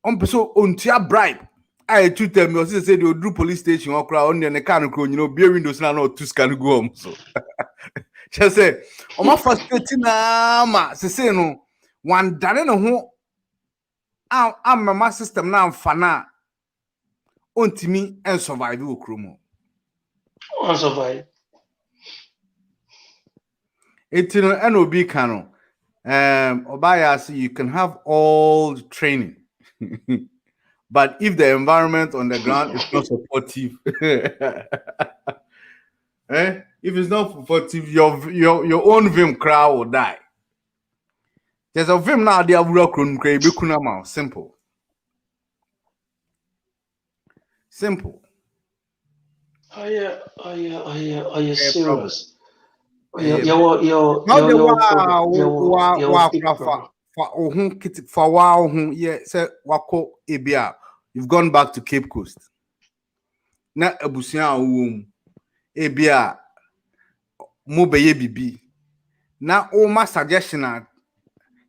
Speaker 1: on person on tia bribe I to tell me say they do police station or crowd on the car beer windows now not two can go home so just say on my frustrating ma say no one dane no ho am my system now fana ontimi and survive okromo
Speaker 2: on survive
Speaker 1: it NOB canon Obayasi, you can have all the training, but if the environment on the ground is not supportive, if it's not supportive, your own vim crowd will die. There's a vim now they have simple. Simple.
Speaker 2: Are you serious?
Speaker 1: For you've gone back to Cape Coast. Na abusia wom ebia mo beye bibi na o ma suggestion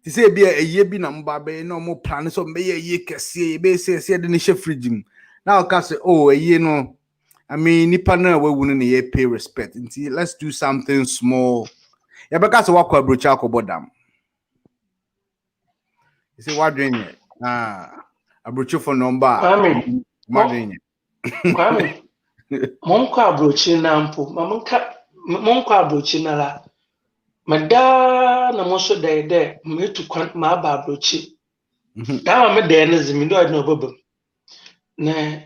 Speaker 1: ti say ebia eye bi na mba be na mo plan so be eye kese be say de ne she fridge mu na o ka say oh eye no I mean nipa na we wunu na ye pay respect until let's do something small ya be ka say wakọ abrocha akobodam you say what doing here abrocha for number
Speaker 2: Kwame Monko abrochi na mpo, monko abrochi na la. Mada na moso de metu kwan ma ba abrochi. Da ma me de na zimi do na obobam. Na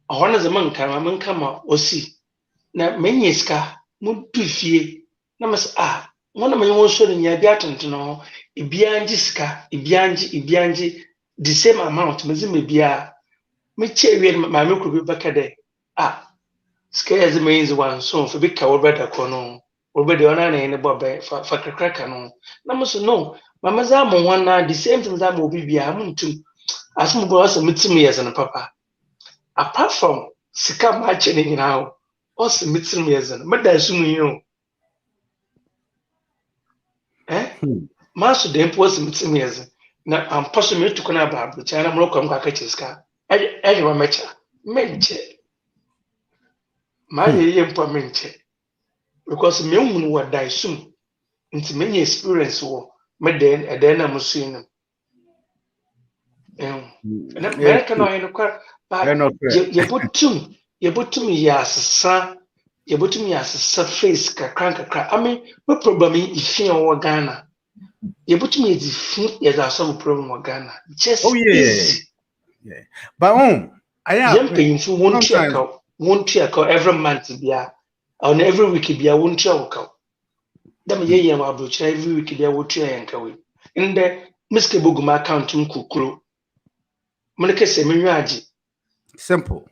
Speaker 2: ahona zaman kan ma menka ma osi. Na menye sika mu dufie. Na mas wona me won so nya bi atontono. Ibianji sika, ibianji the same amount mezime bia. Me chewie ma me kuro bi baka de. Sika ze means one so for big cow brother kono. Obedi ona na ene bobe fa kakraka no. Na mo so no. Mama za mo one na the same thing za mo bi bia mo ntum. Asum go asa mitim yes na papa. Apart from sika ma che ni nyina o. Ose mitim yes na. Meda sum yi o. Ma so de mpo ose mitim yes. Na ampa so metu kona ba abro cha na mo kom ka ka chiska. Eje wa mecha. Menche. Ma ye mpo menche. Because me wunu wa dai sum nti me nya experience wo me den na musu inu na me ka no yin kwa ba ye botum ya sesa face ka kranka ami me problem ifi wo Ghana ye botum ye di fi ye da some problem wo Ghana just easy
Speaker 1: but I am
Speaker 2: you won't check every month bia on every week bia won't check. Them ye wa abrocha every week dia wotua yanka we in the miske boguma account nkukuro moneke se menwaji
Speaker 1: simple.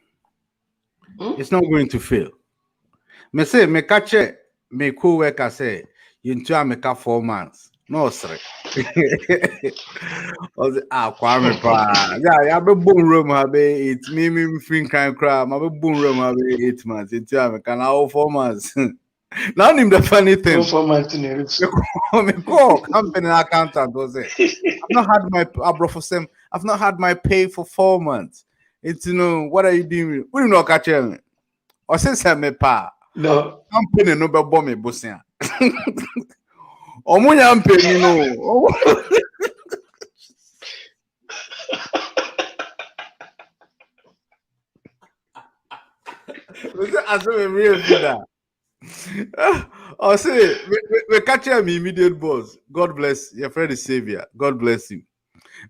Speaker 1: It's not going to fail. Me say me catch me co-worker say you into America 4 months. No sir. Kwame pa. Yeah, be boom room have 8 me fin kan cry. Ma be boom room have 8 months into America now 4 months. Now him the funny thing.
Speaker 2: 4 months in
Speaker 1: Me call company accountant was it. I've not had my pay for 4 months. It's what are you doing? We do not catch him. Or since I me pa.
Speaker 2: No.
Speaker 1: Company no be bomb me bosia. Omunya mpeni no. I saw a real that. I say, we catch him immediate boss. God bless your friend is Savior. God bless him.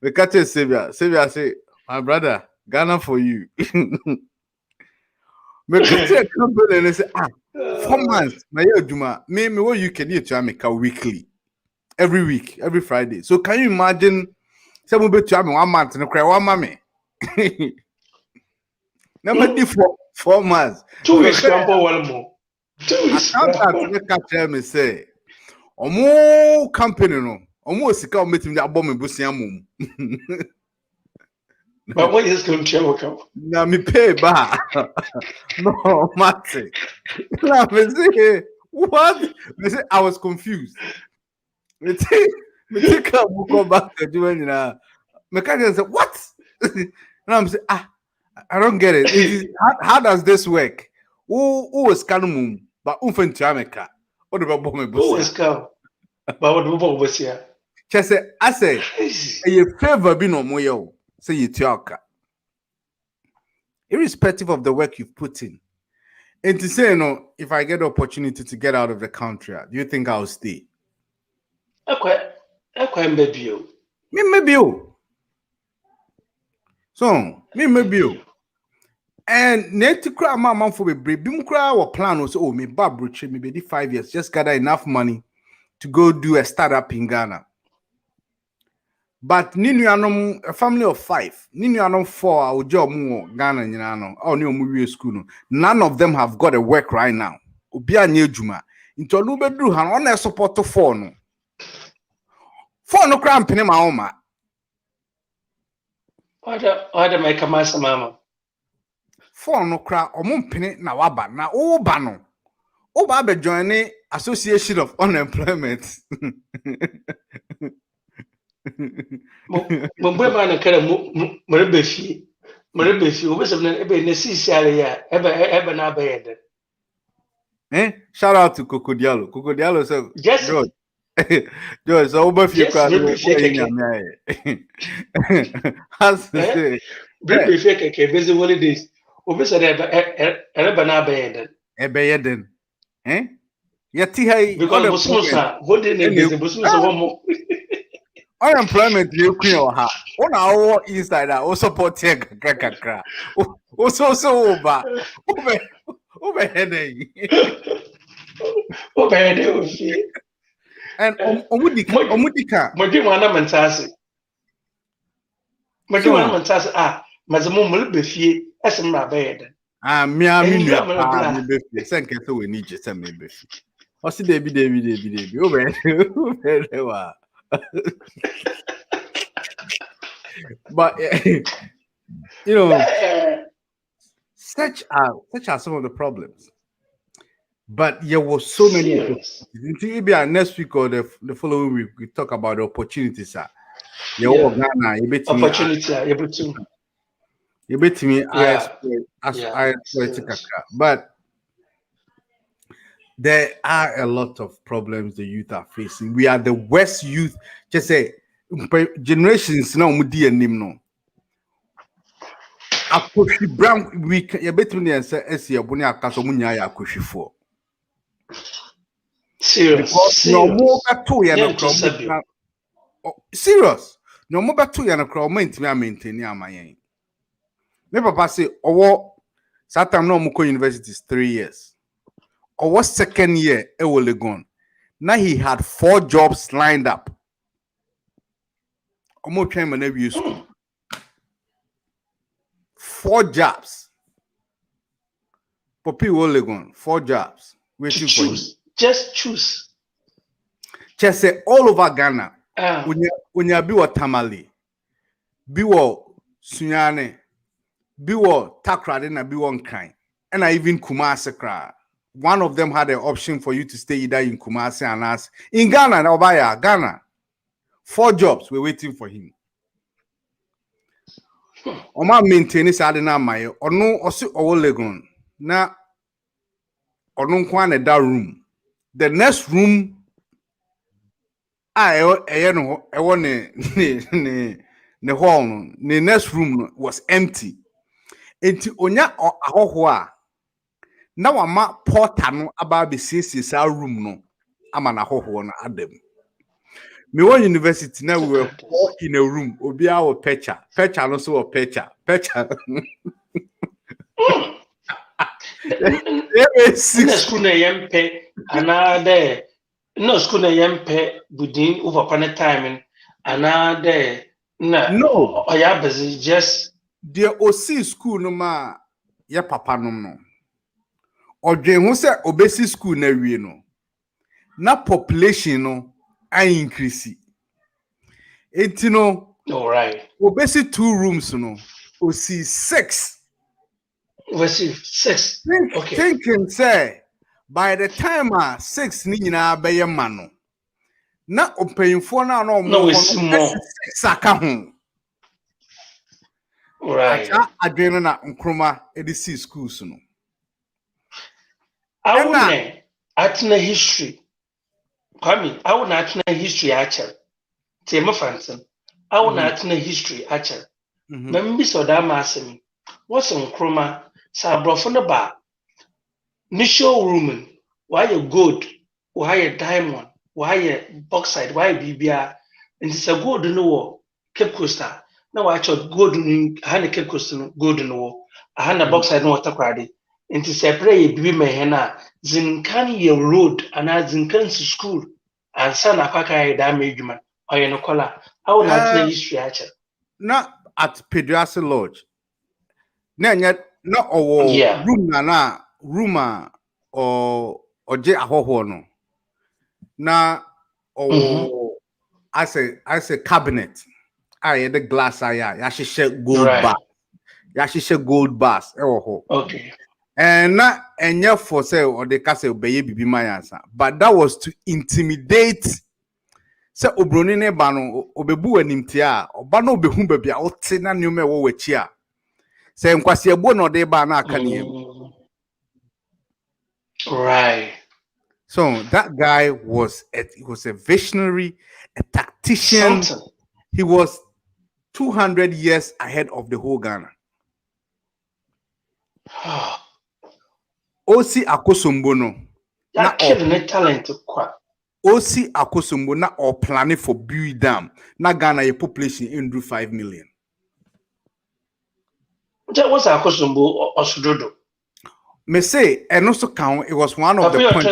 Speaker 1: We catch a Savior. Savior say, my brother, Ghana for you. Me catch a company and they say, 4 months. My Juma, me what you can eat to America weekly, every week, every Friday. So can you imagine? Some will be to 1 month and cry 1 mommy. Number 4 months.
Speaker 2: 2 weeks grandpa one more. 2 weeks.
Speaker 1: Accountant me catch me say, omo company no, omo sika o metim dey abom ebusia mum.
Speaker 2: But what is going to come?
Speaker 1: Na me pay ba. No matter. Na me say what? Me say I was confused. Me take go back to doing na. Me catch say what? Now I'm say I don't get it. How does this work? Who is Kanumum? But America. What about Bomb?
Speaker 2: Who is come? But what about was here?
Speaker 1: Just say, I say, a favor be no more. Say you talk. Irrespective of the work you've put in. And to say, if I get the opportunity to get out of the country, do you think I'll stay?
Speaker 2: Maybe you.
Speaker 1: Me maybe you. So, me maybe you. And net to cry my mom for a break. Bim cry or plan was me babruche me be 5 years. Just gather enough money to go do a startup in Ghana. But a family of 5, Ninu 4, our job more Ghana and or new school. None of them have got a work right now. Ubia Juma. Into Lube Drew han on a support to 4 no. 4 no cramp in my oma.
Speaker 2: Why make a master mama?
Speaker 1: 4 no cra or mumpini na waba na obano. Oba joining Association of Unemployment.
Speaker 2: Mbeba na kara mrebefi obesem ebe na sisiare ya ebe na abayede.
Speaker 1: Shout out to Coco Diallo. Coco Diallo said,
Speaker 2: yes,
Speaker 1: George, so over few has to say,
Speaker 2: Break fake busy holidays. Obi said Ereba na bed.
Speaker 1: Ebeyeden. Eh? Yeti hai
Speaker 2: Because Busmusa, what didn't they Busmusa one more?
Speaker 1: unemployment you queen or ha. On our inside that also support kakra. So ba. Over heading.
Speaker 2: Oh, bad, they will see.
Speaker 1: And omudika.
Speaker 2: Madi wana mantasi. Madi wana mantasi. Mazamu mulbefie, as in my bed.
Speaker 1: Miami new pa me befi. Senke so we need you send me befi. O si Debbie. Over wa. But you know, such are some of the problems. But there were so many maybe next week or the following week we talk about the opportunities. Ghana,
Speaker 2: opportunity,
Speaker 1: you bet me I exploit. But there are a lot of problems the youth are facing. We are the West youth. Just say generations now no. Akoshi Brown we you bet me and say abuni akaso munya ya akoshi for.
Speaker 2: Serious.
Speaker 1: No more beto ya no serious. No more beto ya no crowd maintain amayen. Me papa say owo Satam no muko university is 3 years. Owo second year e will gone. Now he had 4 jobs lined up. Omo train man every school. 4 jobs. Poppy will gone. 4 jobs. Waiting for you.
Speaker 2: Just choose.
Speaker 1: Just say all over Ghana. When you be what Tamale, be what Sunyane, be what Takrade, and be one kind. And I even Kumasi cry. One of them had an option for you to stay either in Kumasi and us. In Ghana, Obaya, Ghana. 4 jobs were waiting for him. Oma maintain this adena mayo. Ono osi owolegon. Na ono nkwane that room. The next room ne hall no. The next room was empty. Enti onya ahoho a na wama porter no aba be sa room no ama na ahoho no adam. Me one university now we were all in a room. Obi our pecha no so pecha.
Speaker 2: School na yempe another no school na yempe within over time another no oya busy just
Speaker 1: the OC school no ma ya papa no odwen ho se obesi school na wie no na population no I increase. Enti no
Speaker 2: all right.
Speaker 1: Obesi 2 rooms no. Osi 6.
Speaker 2: Obesi 6. Okay.
Speaker 1: Thinking say by the time 6 ni nyina be ye ma no. Na opanyfo na no mo 6 aka ho.
Speaker 2: Right.
Speaker 1: Acha adwene na nkroma edisi schools no.
Speaker 2: I want atna history. Kwame, I want atna history actually. Tema Fanson. I want atna history actually. Membi so da masemi. What's on chroma? Sa brofo na ba. Ni showroom. Why you gold? Why you diamond? Why you bauxite? Why bibia? And it's a gold no Cape Costa. Now I thought gold in Hana Cape Costa gold no. I had a bauxite no water credit. And to separate bibi mehena. Zinkan ye road and I zinkan to school. And son akaka damage man. Or you no color. I would not history actually.
Speaker 1: Not at Pedrassi Lodge. Na room na room or je ahoho no. Na I say cabinet. I the glass ya share gold bar. Ya share gold bars.
Speaker 2: Okay.
Speaker 1: And na enya for say or the castle obey bibi mayansa. But that was to intimidate. Se obroni ne ba no obebu animti a oba no obehu baabi a wote na nneoma wo wachi a se nkwase ebo no de ba na aka ne
Speaker 2: right.
Speaker 1: So that guy was a visionary, a tactician. Something. He was 200 years ahead of the whole Ghana. Osi Akosombo no.
Speaker 2: That kid in talent kwa.
Speaker 1: Osi Akosombo na or planning for Bui Dam. Na Ghana your population in 5 million.
Speaker 2: That was Akosombo Osudodo.
Speaker 1: Me say, and also count it was one of the points.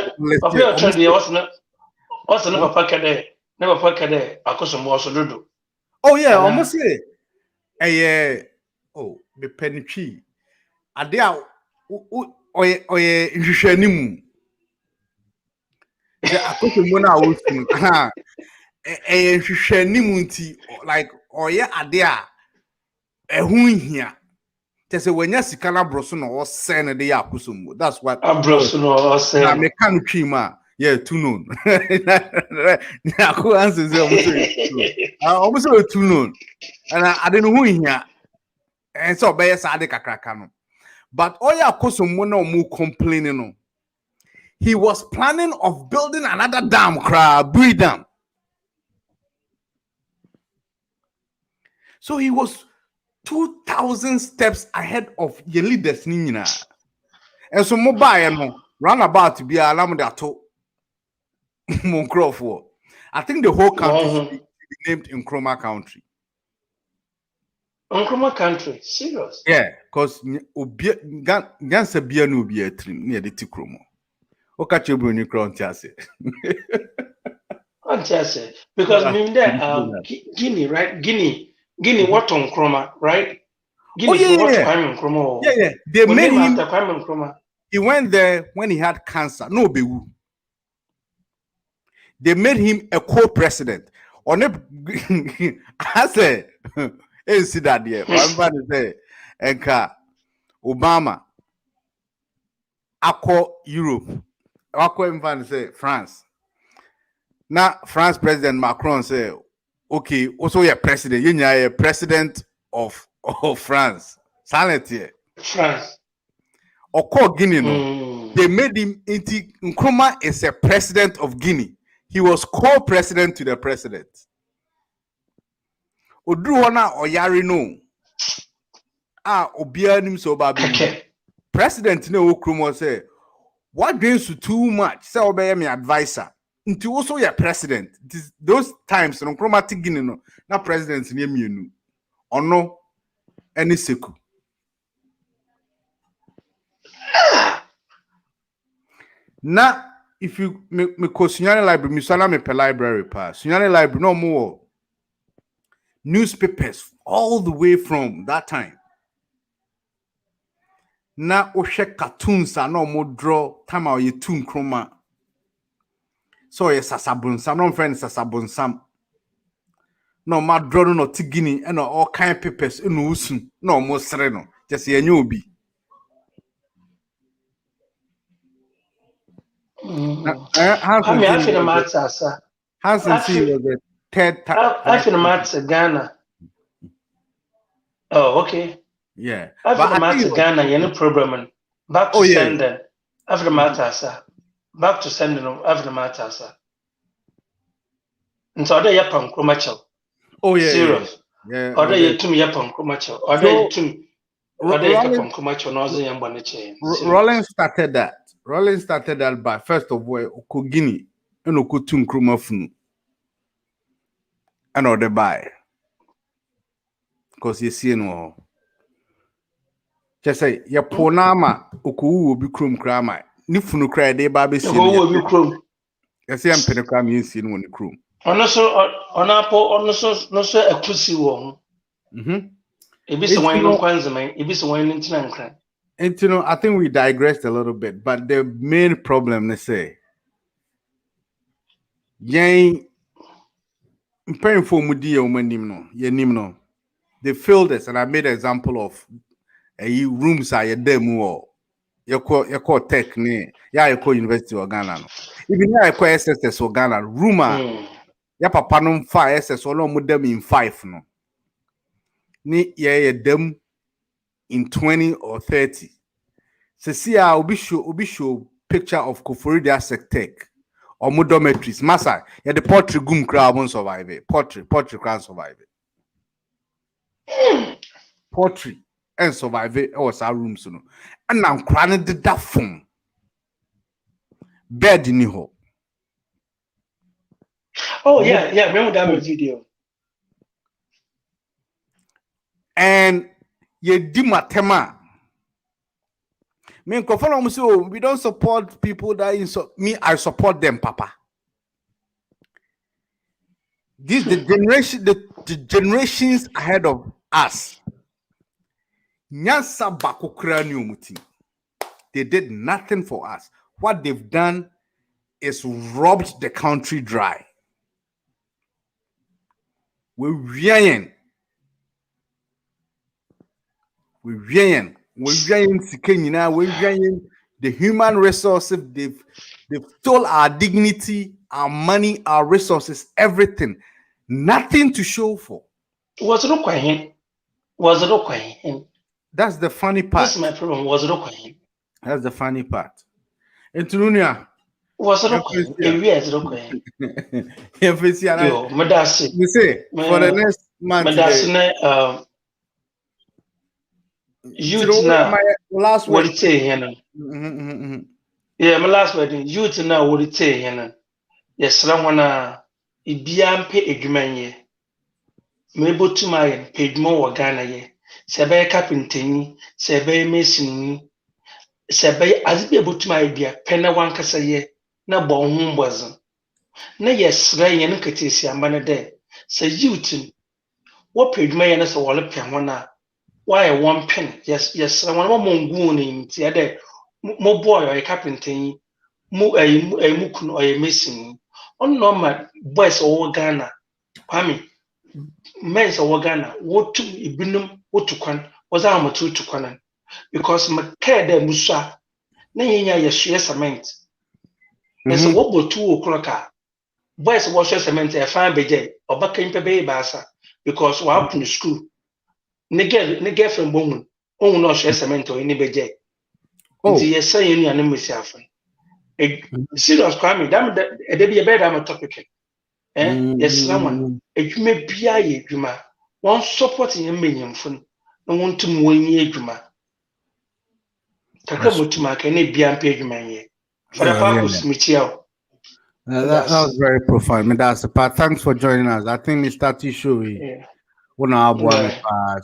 Speaker 2: What's never Pakade? Never Pakade. Akosombo Osudodo.
Speaker 1: Oh yeah, almost say. Oh, the penny tree. Adea oye nhwehwanimu. The Akosombo na wosu. Nhwehwanimu nti like oye adea ehun hia. Tese wenya sika na broso no o sen de ya Akosombo. That's what
Speaker 2: broso no o sen.
Speaker 1: Na me kan twi ma. Yeah, too known. Na ko answer say almost say too known. And I don't know who here. And so be sade kakraka no. But Oya Akosombo na mu complaining no. He was planning of building another dam, Bui Dam. So he was 2,000 steps ahead of your leaders nina. And so mobile no roundabout to be alarm that to Moncroft. I think the whole country should be named Nkrumah Country.
Speaker 2: Nkrumah Country, serious?
Speaker 1: Yeah, because Gansa Bia no be a trim near the Tikromo. Okache Bruni Crontiase.
Speaker 2: Because mean that Guinea, right? Guinea, what on Nkrumah, right? Guinea, what Kwame Nkrumah?
Speaker 1: Yeah. They made him
Speaker 2: after Kwame Nkrumah.
Speaker 1: He went there when he had cancer. No, Bewu. They made him a co-president. On a, I said, hey, see that there. One say, Enka, Obama, Akko Europe, Akko Mvan say France. Now France President Macron say, okay, also your president, you are a president of France. Silent here.
Speaker 2: France.
Speaker 1: Oko Guinea, no. They made him into Nkrumah is a president of Guinea. He was co-president to the president. Odruhona Oyari no. Obianim so baby. President no Nkrumah say, what brings you too much? Say obey me advisor. Into also your president. Those times Nkrumah to Guinea no. Na president near me no. Or no any seku. Now, if you me ko Sunyani library, misala me pe library pa. Sunyani library no more newspapers all the way from that time. Now, oshe cartoons are no more draw time or you tune Nkrumah. So yes, Sasabun Sam, no friend Sasabun Sam. No, my draw no tigini and all kind of papers in Usun. No more sereno. Just a new be.
Speaker 2: I feel matter, sir.
Speaker 1: Hansen C was the third
Speaker 2: I feel matter Ghana. Oh, okay.
Speaker 1: Yeah.
Speaker 2: I feel matter Ghana, any problem. Back to sending. I feel matter, sir. Back to sending I feel matter, sir. And so they yapon Nkrumah.
Speaker 1: Oh yeah.
Speaker 2: Serious.
Speaker 1: Yeah.
Speaker 2: Or they to me yapon Nkrumah. Or they to me. Or they yapon Nkrumah no ze yambone.
Speaker 1: Rollins started that by first of all, Guinea and Okutu Nkrumah funu. And or the buy. Because you see no. Just say ya ponama oku will be crum crama. Ni funu cry de baby see.
Speaker 2: Will be crum.
Speaker 1: You see, I'm penecram you see no crum.
Speaker 2: On Apple, no so a pussy wong. It be some wine no quanzame, it be some wine in Tinanka.
Speaker 1: And you know, I think we digressed a little bit, but the main problem they say, yang paying for mudia umanimno, yenimno. They failed us, and I made an example of a rooms are your demo. You call tech ne, you call University of Ghana. Even you call SSS of Ghana. Rumor, ya papa no 5 SS or no them in 5 no. Ni them in 20 or 30. So see, I'll be show picture of Koforidua Sectech or Modometries. Massa, the pottery gum crowd won't survive it. Pottery can't survive it. Pottery. and survive it or sa rooms no. And I'm crying the that phone. Bed in ho.
Speaker 2: Oh yeah, remember that video.
Speaker 1: And ye di matema. Me and say, oh, we don't support people that me, I support them, Papa. This the generations ahead of us. Nyasa bakokra ni omuti. They did nothing for us. What they've done is robbed the country dry. We're the human resources. They've stole our dignity, our money, our resources, everything. Nothing to show for.
Speaker 2: Was it okay? Was it okay?
Speaker 1: That's the funny part.
Speaker 2: This is my problem. Was it okay?
Speaker 1: That's the funny part. And Tununia.
Speaker 2: Was it okay? Yes, okay.
Speaker 1: Yo,
Speaker 2: Madasi.
Speaker 1: We say for the next month.
Speaker 2: Madasi, youth now.
Speaker 1: My last
Speaker 2: what
Speaker 1: word.
Speaker 2: it say here? Yeah, my last word. Youth now. What it say here? Yes, someone ibiampe edwumanye. Mebo to my page more Ghana ye. Sebe carpentry, sebe masonry, sebe as be able to my idea, penna one kasa ye, na bon home wasn't. Na yes, ray and catisia manner there. Say you to what page may and as a wallop piano. Why 1 penny? Yes, I want more goon in the other. More boy or a carpentry, more a mukun or a mason. On normal boys or Ghana. Kwame. Men's or Ghana, what to ibinum, what to quan, was our to quanan. Because my care de musa, Naya yes, cement. And so what but 2 o'clock? Boys wash cement a fine bejay, or back in pebe bassa, because we're up in the school. Nigger from woman, oh, no, share cement or any bejay. Oh, yes, say any animus often. A serious crime, damn, there be a bed I'm a topic. Yes, someone. It may be a juma. One supporting a million fun. No one to win ye juma. Takamutumak any biampe juma. For the purpose, Michio.
Speaker 1: That was very profound. That's the part. Thanks for joining us. I think Mr. Tishu,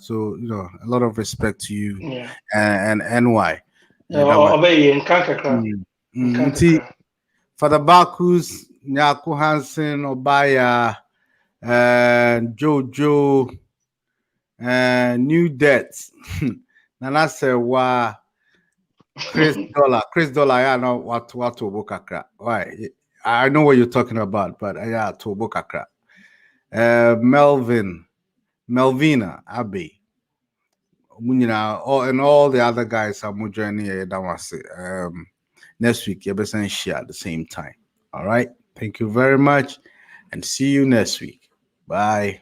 Speaker 1: so a lot of respect to you and NY.
Speaker 2: Obey in Kankakra.
Speaker 1: For the Bakus, Nyaku Hansen, Obaya, and Jojo, and New Debts. Nana said, wow, Chris Dollar, I know what to Bokakra. Why? I know what you're talking about, but yeah, to Bokakra. Melvina, Abbey, and all the other guys are joining next week. You're share at the same time. All right. Thank you very much, and see you next week. Bye.